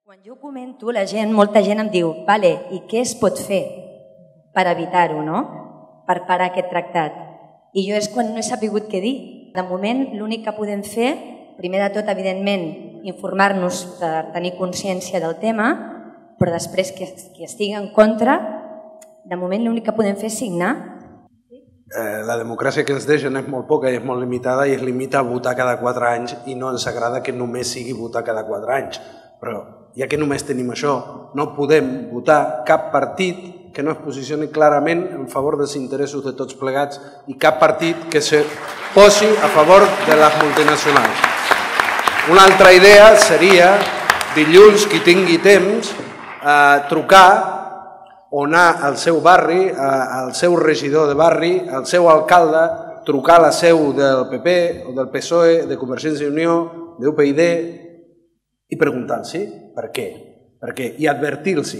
Quan jo comento, molta gent em diu, vale, i què es pot fer per evitar-ho, no? Per parar aquest tractat. I jo és quan no he sapigut què dir. De moment, l'únic que podem fer, primer de tot, evidentment, informar-nos per tenir consciència del tema, però després que estigui en contra, de moment l'únic que podem fer és signar. La democràcia que ens deixen és molt poca i és molt limitada i es limita a votar cada 4 anys i no ens agrada que només sigui votar cada 4 anys. Però ja que només tenim això, no podem votar cap partit que no es posicioni clarament en favor dels interessos de tots plegats i cap partit que se posi a favor de les multinacionals. Una altra idea seria, dilluns, qui tingui temps, trucar o anar al seu barri, al seu regidor de barri, al seu alcalde, trucar a la seu del PP o del PSOE, de Convergència i Unió, d'UPyD, i preguntar-los per què. I advertir-los,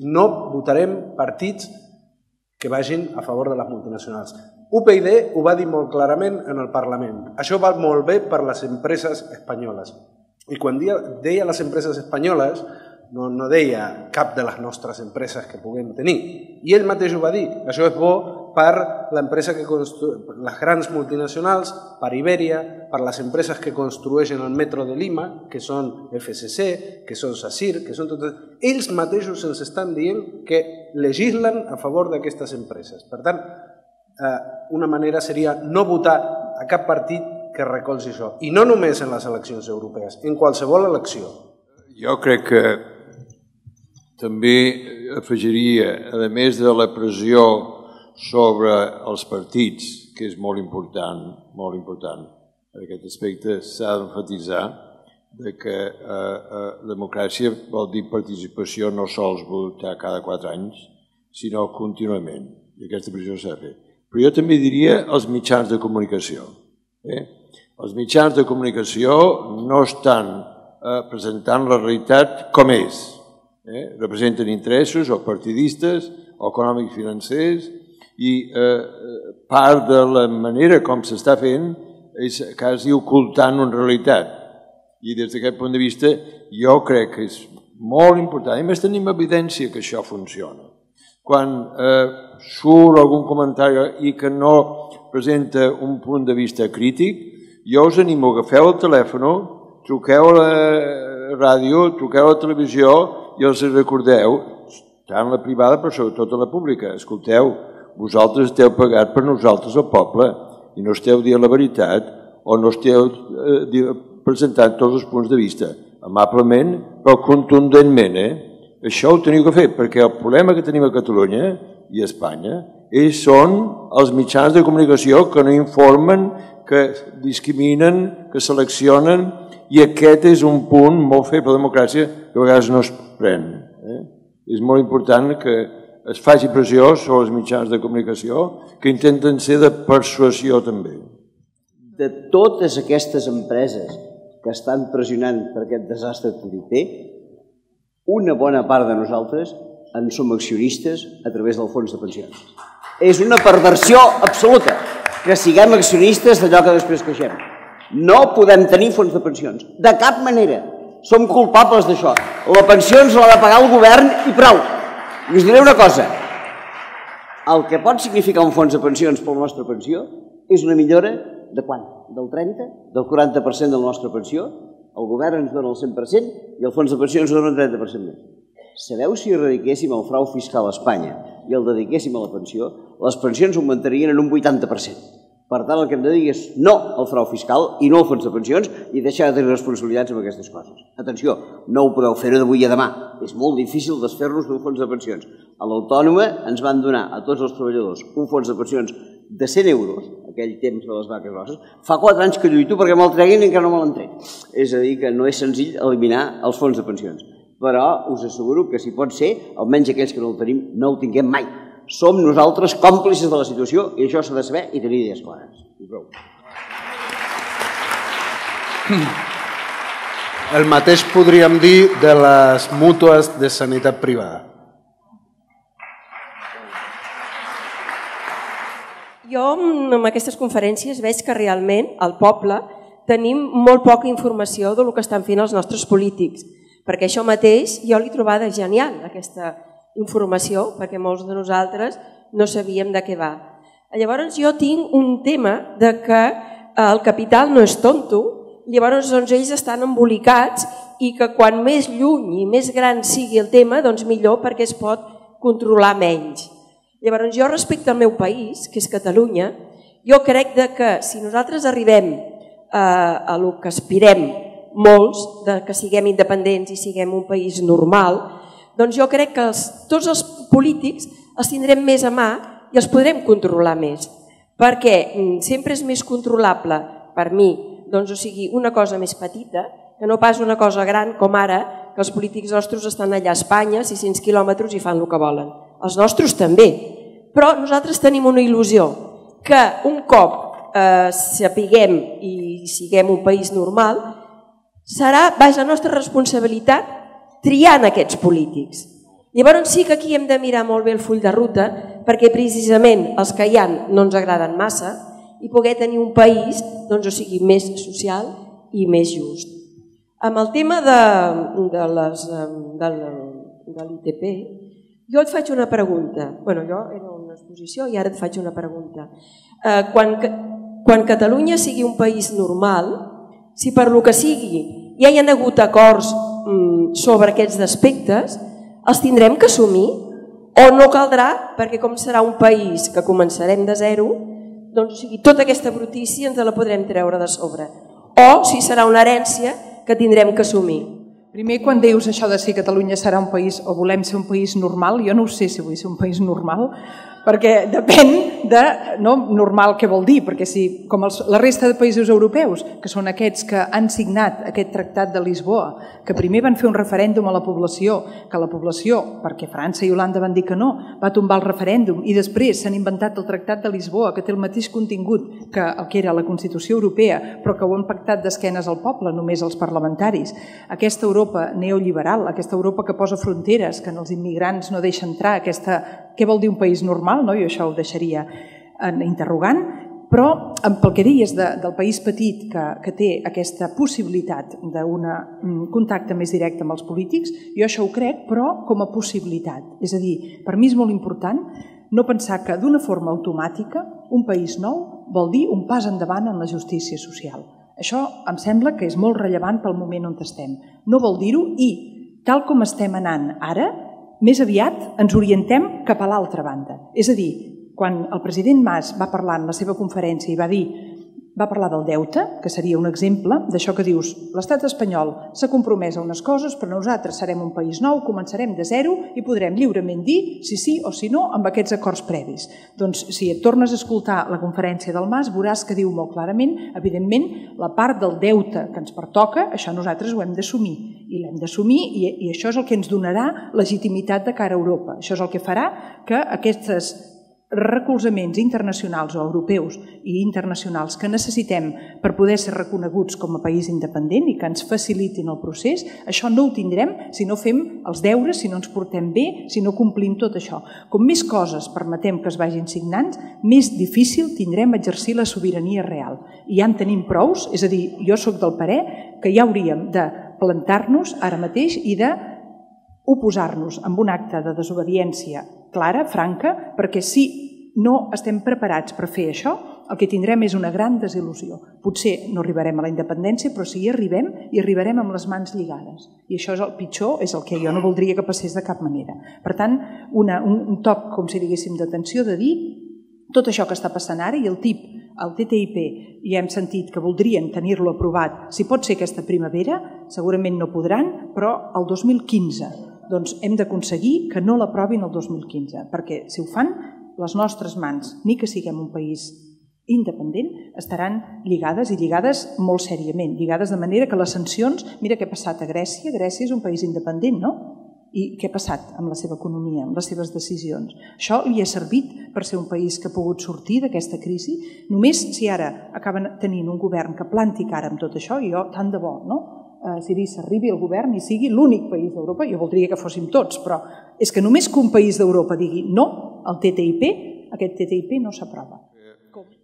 no votarem partits que vagin a favor de les multinacionals. UPyD ho va dir molt clarament en el Parlament. Això va molt bé per les empreses espanyoles. I quan deia les empreses espanyoles, no deia cap de les nostres empreses que puguem tenir. I ell mateix ho va dir. Això és bo per les grans multinacionals, per Iberia, per les empreses que construeixen el metro de Lima, que són FCC, que són SACIR, que són totes... Ells mateixos ens estan dient que legislen a favor d'aquestes empreses. Per tant, una manera seria no votar a cap partit que recolzi això. I no només en les eleccions europees, en qualsevol elecció. Jo crec que també afegiria, a més de la pressió sobre els partits, que és molt important, en aquest aspecte s'ha d'emfatitzar que democràcia vol dir participació no sols votar cada 4 anys, sinó contínuament, i aquesta pressió s'ha de fer. Però jo també diria els mitjans de comunicació. Els mitjans de comunicació no estan presentant la realitat com és. Representen interessos o partidistes o econòmics financers i part de la manera com s'està fent és quasi ocultant una realitat. I des d'aquest punt de vista jo crec que és molt important. A més tenim evidència que això funciona. Quan surt algun comentari i que no presenta un punt de vista crític, jo us animo a agafeu el telèfon, truqueu a la ràdio, truqueu a la televisió i els recordeu, tant la privada però sobretot a la pública. Escolteu, vosaltres esteu pagat per nosaltres el poble i no esteu dient la veritat o no esteu presentant tots els punts de vista. Amablement però contundentment. Això ho teniu que fer perquè el problema que tenim a Catalunya i a Espanya són els mitjans de comunicació que no informen, que discriminen, que seleccionen i aquest és un punt molt feble per la democràcia que a vegades no es pren. És molt important que es faci pressió sobre els mitjans de comunicació que intenten ser de persuasió també. De totes aquestes empreses que estan pressionant per aquest desastre tariffer, una bona part de nosaltres en som accionistes a través del fons de pensions. És una perversió absoluta que siguem accionistes d'allò que després queixem. No podem tenir fons de pensions, de cap manera. Som culpables d'això. La pensió ens l'ha de pagar el govern i prou. I us diré una cosa. El que pot significar un fons de pensions per la nostra pensió és una millora de quant? Del 30? Del 40% de la nostra pensió? El govern ens dona el 100% i el fons de pensions ens dona un 30% més. Sabeu si erradiquéssim el frau fiscal a Espanya i el dediquéssim a la pensió, les pensions augmentarien en un 80%. Per tant, el que hem de dir és no al frau fiscal i no al fons de pensions i deixar de tenir responsabilitats amb aquestes coses. Atenció, no ho podeu fer d'avui a demà. És molt difícil desfer-nos d'un fons de pensions. A l'Autònoma ens van donar a tots els treballadors un fons de pensions de 100 euros, aquell temps de les vaques grosses. Fa 4 anys que lluito perquè me'l treguin i encara no me l'han tret. És a dir, que no és senzill eliminar els fons de pensions. Però us asseguro que si pot ser, almenys aquells que no el tenim, no el tinguem mai. Som nosaltres còmplices de la situació i això s'ha de saber i tenir idees clares. El mateix podríem dir de les mútues de sanitat privada. Jo amb aquestes conferències veig que realment el poble tenim molt poca informació del que estan fent els nostres polítics, perquè això mateix jo l'he trobada genial, aquesta informació, perquè molts de nosaltres no sabíem de què va. Llavors jo tinc un tema de que el capital no és tonto, llavors ells estan embolicats i que quan més lluny i més gran sigui el tema, doncs millor perquè es pot controlar menys. Llavors jo respecte al meu país, que és Catalunya, jo crec que si nosaltres arribem a lo que aspirem molts, que siguem independents i siguem un país normal, doncs jo crec que tots els polítics els tindrem més a mà i els podrem controlar més, perquè sempre és més controlable per mi, doncs, o sigui, una cosa més petita, que no pas una cosa gran com ara, que els polítics nostres estan allà a Espanya, 600 quilòmetres i fan el que volen. Els nostres també, però nosaltres tenim una il·lusió, que un cop sapiguem i siguem un país normal, serà baix la nostra responsabilitat triant aquests polítics. Llavors sí que aquí hem de mirar molt bé el full de ruta, perquè precisament els que hi ha no ens agraden massa i poder tenir un país doncs, o sigui, més social i més just. Amb el tema de l'ITP, jo et faig una pregunta. Bueno, jo era una exposició i ara et faig una pregunta. Quan Catalunya sigui un país normal, si per lo que sigui ja hi ha hagut acords sobre aquests aspectes, els tindrem que assumir o no caldrà, perquè com serà un país que començarem de zero, doncs, o sigui, tota aquesta brutícia ens la podrem treure de sobre. O si serà una herència que tindrem que assumir. Primer, quan dius això de si Catalunya serà un país o volem ser un país normal, jo no ho sé si vull ser un país normal, perquè depèn de normal què vol dir, perquè si, com la resta de països europeus, que són aquests que han signat aquest tractat de Lisboa, que primer van fer un referèndum a la població, que la població, perquè França i Holanda van dir que no, va tombar el referèndum i després s'han inventat el tractat de Lisboa, que té el mateix contingut que el que era la Constitució Europea, però que ho han pactat d'esquenes al poble, només els parlamentaris. Aquesta Europa neoliberal, aquesta Europa que posa fronteres, que els immigrants no deixen entrar, què vol dir un país normal? No? Jo això ho deixaria interrogant, però pel que deies del país petit que té aquesta possibilitat d'un contacte més directe amb els polítics, jo això ho crec, però com a possibilitat. És a dir, per mi és molt important no pensar que d'una forma automàtica un país nou vol dir un pas endavant en la justícia social. Això em sembla que és molt rellevant pel moment on estem. No vol dir-ho i, tal com estem anant ara, més aviat ens orientem cap a l'altra banda. És a dir, quan el president Mas va parlar en la seva conferència i va parlar del deute, que seria un exemple d'això que dius, l'estat espanyol s'ha compromès a unes coses, però nosaltres serem un país nou, començarem de zero i podrem lliurement dir si sí o si no amb aquests acords previs. Doncs si et tornes a escoltar la conferència del Mas veuràs que diu molt clarament, evidentment, la part del deute que ens pertoca, això nosaltres ho hem d'assumir. I l'hem d'assumir i això és el que ens donarà legitimitat de cara a Europa. Això és el que farà que aquests recolzaments internacionals o europeus i internacionals que necessitem per poder ser reconeguts com a país independent i que ens facilitin el procés, això no ho tindrem si no fem els deures, si no ens portem bé, si no complim tot això. Com més coses permetem que es vagin signant, més difícil tindrem exercir la sobirania real. I ja en tenim prous, és a dir, jo sóc del parer que ja hauríem de plantar-nos ara mateix i de oposar-nos amb un acte de desobediència clara, franca, perquè si no estem preparats per fer això, el que tindrem és una gran desil·lusió. Potser no arribarem a la independència, però si hi arribem, hi arribarem amb les mans lligades. I això és el pitjor, és el que jo no voldria que passés de cap manera. Per tant, un toc, com si diguéssim, d'atenció de dir tot això que està passant ara i el TTIP, ja hem sentit que voldrien tenir-lo aprovat, si pot ser aquesta primavera, segurament no podran, però el 2015 doncs hem d'aconseguir que no l'aprovin el 2015, perquè si ho fan, les nostres mans, ni que siguem un país independent, estaran lligades i lligades molt sèriament, lligades de manera que les sancions, mira què ha passat a Grècia, Grècia és un país independent, no? I què ha passat amb la seva economia, amb les seves decisions? Això li ha servit per ser un país que ha pogut sortir d'aquesta crisi? Només si ara acaben tenint un govern que planti cara amb tot això, i jo tant de bo, no? Syriza arribi al govern i sigui l'únic país d'Europa, jo voldria que fóssim tots, però és que només que un país d'Europa digui no al TTIP, aquest TTIP no s'aprova.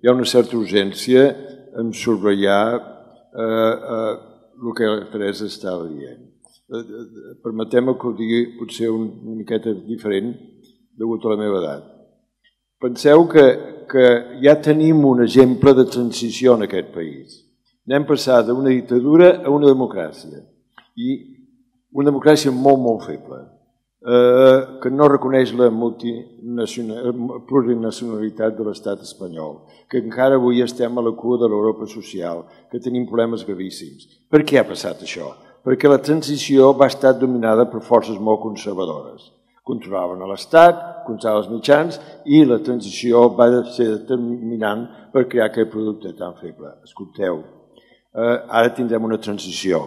Hi ha una certa urgència en subratllar el que la Teresa estava dient. Permeteu-me que ho digui potser una miqueta diferent degut a la meva edat. Penseu que ja tenim un exemple de transició en aquest país. Anem passar d'una dictadura a una democràcia, i una democràcia molt, molt feble, que no reconeix la plurinacionalitat de l'estat espanyol, que encara avui estem a la cua de l'Europa social, que tenim problemes gravíssims. Per què ha passat això? Perquè la transició va estar dominada per forces molt conservadores. Controlaven l'Estat, controlaven els mitjans, i la transició va ser determinant per crear aquest producte tan feble. Escolteu, ara tindrem una transició.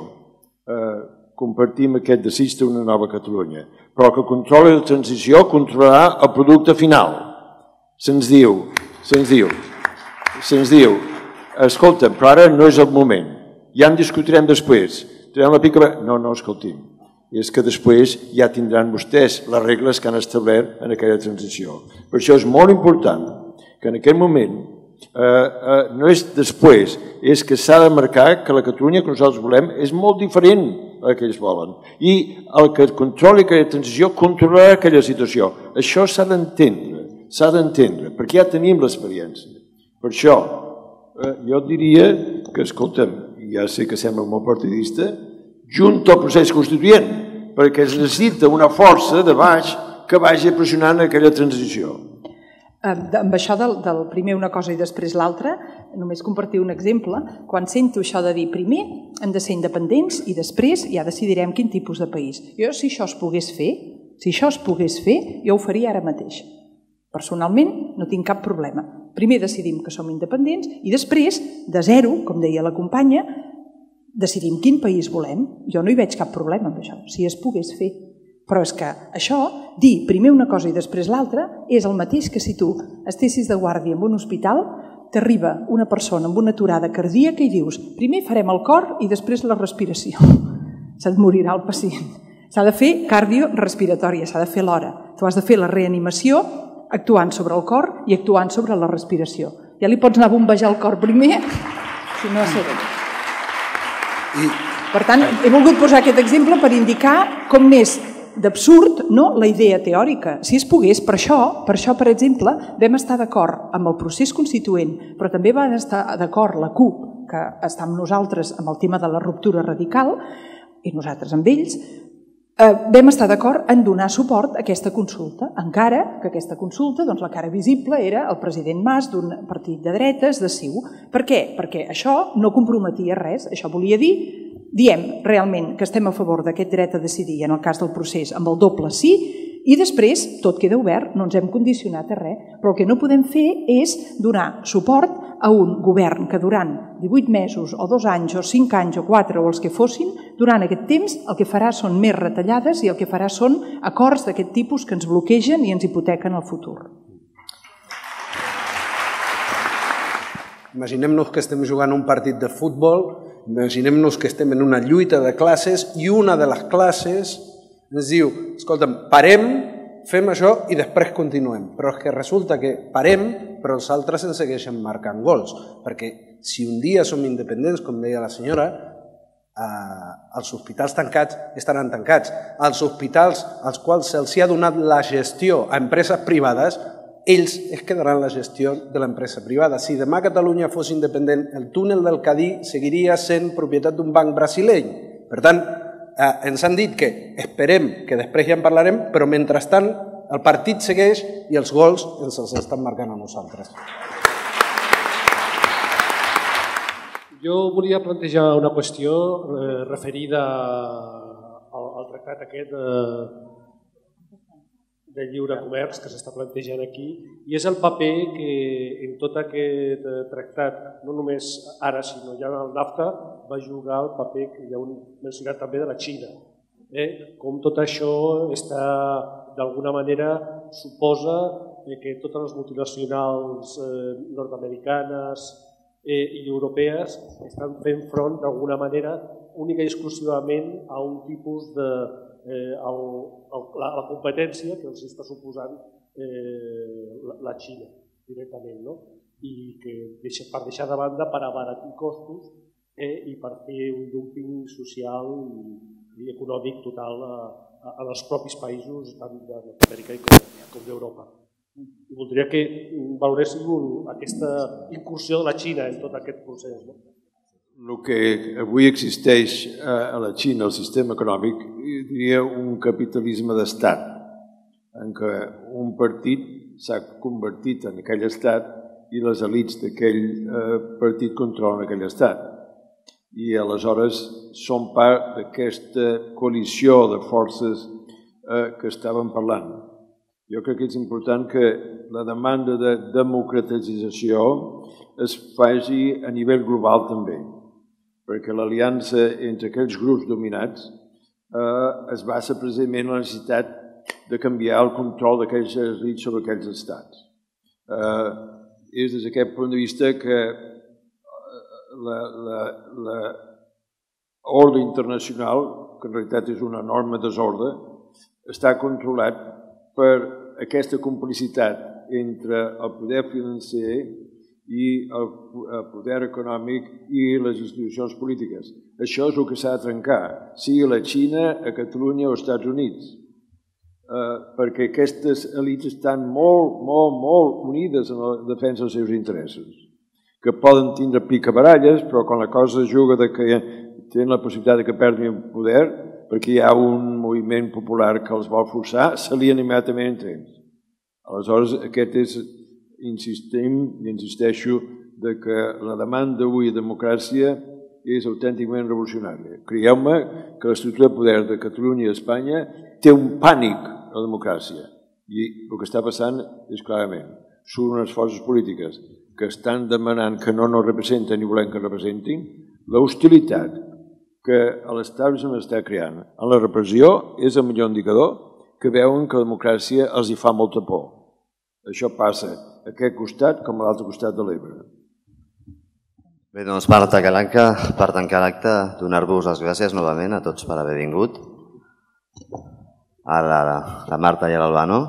Compartim aquest desig d'una nova Catalunya, però el que controla la transició controlarà el producte final. Se'ns diu, escolta, però ara no és el moment, ja en discutirem després. No, escolti'm, és que després ja tindran vostès les regles que han establert en aquella transició. Per això és molt important que en aquest moment, no és després, és que s'ha de marcar que la Catalunya que nosaltres volem és molt diferent a la que ells volen. I el que controli aquella transició controlarà aquella situació. Això s'ha d'entendre, perquè ja tenim l'experiència. Per això, jo diria que, escolta'm, ja sé que sembla molt partidista, junt al procés constituent, perquè es necessita una força de baix que vagi pressionant aquella transició. Amb això del primer una cosa i després l'altra, només compartir un exemple. Quan sento això de dir primer hem de ser independents i després ja decidirem quin tipus de país. Jo, si això es pogués fer, jo ho faria ara mateix. Personalment no tinc cap problema. Primer decidim que som independents i després, de zero, com deia la companya, decidim quin país volem. Jo no hi veig cap problema amb això, si es pogués fer. Però és que això, dir primer una cosa i després l'altra, és el mateix que si tu estessis de guàrdia en un hospital, t'arriba una persona amb una aturada cardíaca i dius primer farem el cor i després la respiració. Se't morirà el pacient. S'ha de fer cardiorespiratòria, s'ha de fer l'hora. Tu has de fer la reanimació actuant sobre el cor i actuant sobre la respiració. Ja li pots anar a bombejar el cor primer, si no sé bé. Per tant, he volgut posar aquest exemple per indicar com n'és d'absurd la idea teòrica. Si es pogués, per això, per exemple, vam estar d'acord amb el procés constituent, però també va estar d'acord la CUP, que està amb nosaltres amb el tema de la ruptura radical, i nosaltres amb ells, vam estar d'acord en donar suport a aquesta consulta, encara que aquesta consulta, la cara visible era el president Mas d'un partit de dretes, de CiU. Per què? Perquè això no comprometia res, això volia dir, diem realment que estem a favor d'aquest dret a decidir en el cas del procés amb el doble sí, i després tot queda obert, no ens hem condicionat a res, però el que no podem fer és donar suport a un govern que durant 18 mesos o 2 anys o 5 anys o 4 o els que fossin, durant aquest temps el que farà són més retallades i el que farà són acords d'aquest tipus que ens bloquegen i ens hipotequen el futur. Imaginem-nos que estem jugant un partit de futbol, imaginem-nos que estem en una lluita de classes i una de les classes ens diu, escolta'm, parem, fem això i després continuem. Però és que resulta que parem, però els altres ens segueixen marcant gols. Perquè si un dia som independents, com deia la senyora, els hospitals tancats estaran tancats. Els hospitals als quals se'ls ha donat la gestió a empreses privades, ells es quedaran la gestió de l'empresa privada. Si demà Catalunya fos independent, el túnel del Cadí seguiria sent propietat d'un banc brasileny. Per tant, ens han dit que esperem, que després ja en parlarem, però mentrestant el partit segueix i els gols ens els estan marcant a nosaltres. Jo volia plantejar una qüestió referida al tractat aquest de lliure comerç que s'està plantejant aquí, i és el paper que en tot aquest tractat, no només ara, sinó ja en el NAFTA, va jugar el paper que ja heu mencionat també de la Xina. Com tot això està, d'alguna manera, suposa que totes les multinacionals nord-americanes i europees estan fent front, d'alguna manera, única i exclusivament a un tipus de la competència que els està suposant la Xina directament, i que per deixar de banda, per abaratir costos, i per fer un dumping social i econòmic total a els propis països tant d'Amèrica com d'Europa. I voldria que valoréssiu aquesta incursió de la Xina en tot aquest procés. El que avui existeix a la Xina, el sistema econòmic, diria un capitalisme d'estat, en què un partit s'ha convertit en aquell estat i les elits d'aquell partit controlen aquell estat. I aleshores són part d'aquesta coalició de forces que estàvem parlant. Jo crec que és important que la demanda de democratització es faci a nivell global també, perquè l'aliança entre aquells grups dominats es basa precisament en la necessitat de canviar el control d'aquells elits sobre aquells estats. És des d'aquest punt de vista que l'ordre internacional, que en realitat és un enorme desordre, està controlat per aquesta complicitat entre el poder financer i el poder econòmic i les institucions polítiques. Això és el que s'ha de trencar, sigui la Xina, a Catalunya o als Estats Units, perquè aquestes elits estan molt unides en la defensa dels seus interessos, que poden tindre picabaralles, però quan la cosa es juga que tenen la possibilitat que perdin poder, perquè hi ha un moviment popular que els vol forçar, s'alien immediatament entre ells. Aleshores, aquest és, insisteixo, que la demanda avui de democràcia és autènticament revolucionària. Creieu-me que l'estructura de poder de Catalunya i Espanya té un pànic a la democràcia. I el que està passant és clarament, són unes forces polítiques que estan demanant que no nos representen ni volem que representin, l'hostilitat que l'establishment està creant en la repressió és el millor indicador que veuen que la democràcia els hi fa molta por. Això passa a aquest costat com a l'altre costat de l'Ebre. Bé, doncs per tancar l'acte, donar-vos les gràcies novament a tots per haver vingut, a la Marta i a l'Albano,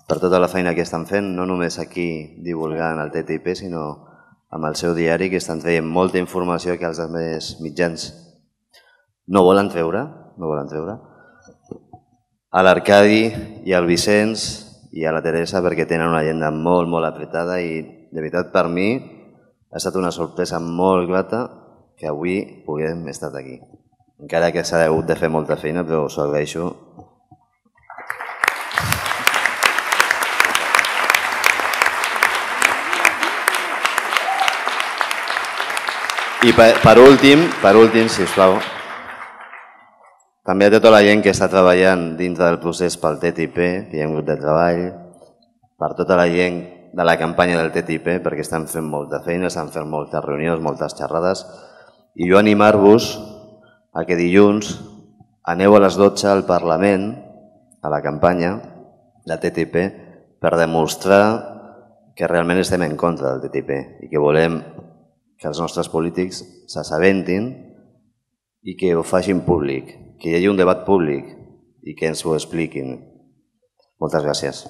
per tota la feina que estan fent, no només aquí divulgant el TTIP, sinó amb el seu diari, que estan traient molta informació que els altres mitjans no volen treure. A l'Arcadi i al Vicenç i a la Teresa, perquè tenen una agenda molt apretada i, de veritat, per mi ha estat una sorpresa molt grata que avui puguem estar aquí. Encara que s'ha hagut de fer molta feina, però us ho agraeixo. I per últim, sisplau, també a tota la gent que està treballant dintre del procés pel TTIP, hi ha un grup de treball, per tota la gent de la campanya del TTIP, perquè estan fent molta feina, estan fent moltes reunions, moltes xerrades, i jo animar-vos a que dilluns aneu a les 12 al Parlament, a la campanya del TTIP, per demostrar que realment estem en contra del TTIP i que volem que els nostres polítics s'assabentin i que ho facin públic, que hi hagi un debat públic i que ens ho expliquin. Moltes gràcies.